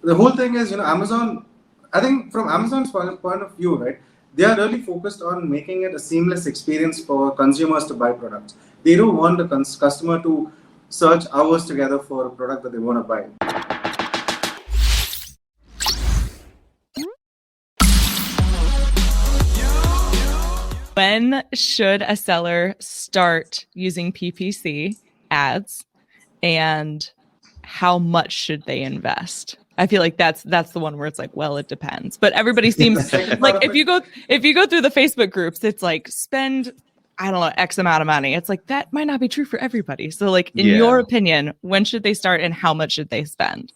the whole thing is, Amazon, I think from Amazon's point of view, right, they are really focused on making it a seamless experience for consumers to buy products. They don't want the customer to search hours together for a product that they want to buy. When should a seller start using PPC ads, and how much should they invest? I feel like that's the one where it's like, well, it depends. But everybody seems like if you go through the Facebook groups, it's like spend, I don't know, X amount of money. It's like that might not be true for everybody. So like in your opinion, when should they start and how much should they spend?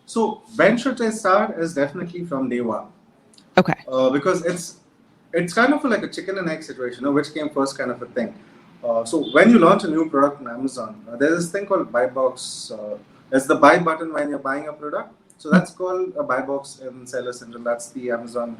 So when should they start is definitely from day one. Okay. Because it's kind of like a chicken and egg situation, which came first kind of a thing. So when you launch a new product on Amazon, there's this thing called buy box. It's the buy button when you're buying a product. So that's called a buy box in Seller Central. That's the Amazon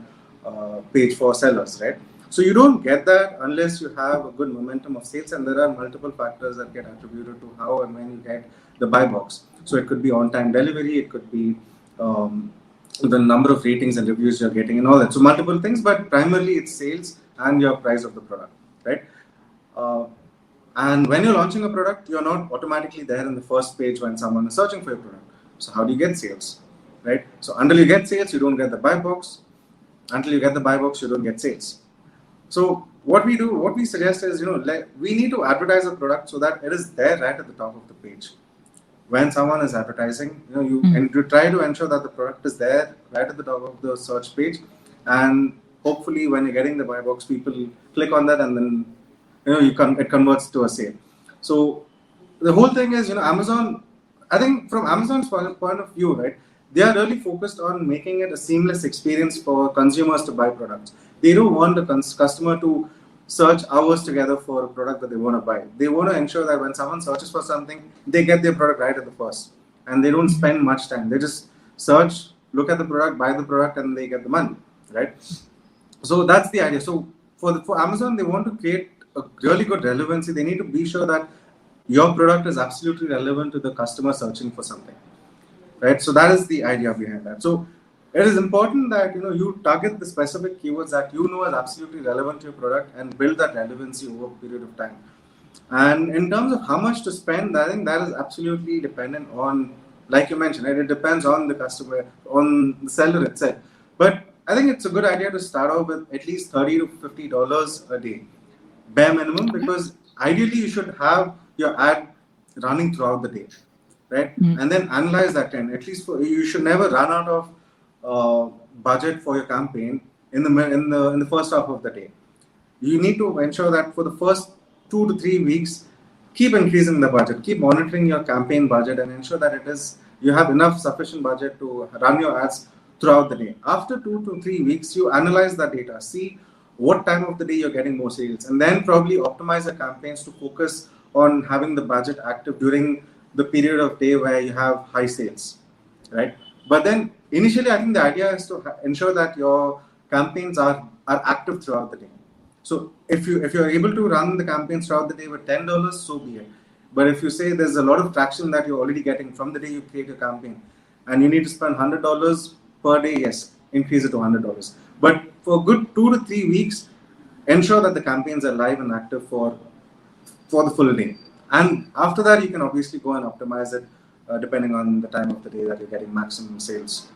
page for sellers, right? So you don't get that unless you have a good momentum of sales, and there are multiple factors that get attributed to how and when you get the buy box. So it could be on-time delivery, it could be the number of ratings and reviews you're getting and all that. So multiple things, but primarily it's sales and your price of the product, right? And when you're launching a product, you're not automatically there in the first page when someone is searching for your product. So how do you get sales, right? So until you get sales, you don't get the buy box. Until you get the buy box, you don't get sales. So what we suggest is, we need to advertise a product so that it is there right at the top of the page. When someone is advertising, and you try to ensure that the product is there right at the top of the search page, and hopefully when you're getting the buy box, people click on that, and then it converts to a sale. So the whole thing is, Amazon, I think from Amazon's point of view, right, they are really focused on making it a seamless experience for consumers to buy products. They don't want the customer to search hours together for a product that they want to buy. They want to ensure that when someone searches for something, they get their product right at the first, and they don't spend much time. They just search, look at the product, buy the product, and they get the money, right? So that's the idea. So for Amazon, they want to create a really good relevancy. They need to be sure that your product is absolutely relevant to the customer searching for something, right? So that is the idea behind that. So it is important that you target the specific keywords that is absolutely relevant to your product and build that relevancy over a period of time. And in terms of how much to spend, I think that is absolutely dependent on, like you mentioned, right? It depends on the customer, on the seller itself. But I think it's a good idea to start off with at least $30 to $50 a day, bare minimum, because ideally you should have your ad running throughout the day, right? And then analyze that time. At least you should never run out of budget for your campaign in the first half of the day. You need to ensure that for the first 2 to 3 weeks, keep increasing the budget, keep monitoring your campaign budget, and ensure that you have enough sufficient budget to run your ads throughout the day. After 2 to 3 weeks, you analyze the data, see what time of the day you're getting more sales, and then probably optimize your campaigns to focus on having the budget active during the period of day where you have high sales, right? But then initially, I think the idea is to ensure that your campaigns are active throughout the day. So if you're able to run the campaigns throughout the day with $10, so be it. But if you say there's a lot of traction that you're already getting from the day you create your campaign, and you need to spend $100 per day, yes, increase it to $100. But for a good 2 to 3 weeks, ensure that the campaigns are live and active for the full day. And after that, you can obviously go and optimize it depending on the time of the day that you're getting maximum sales.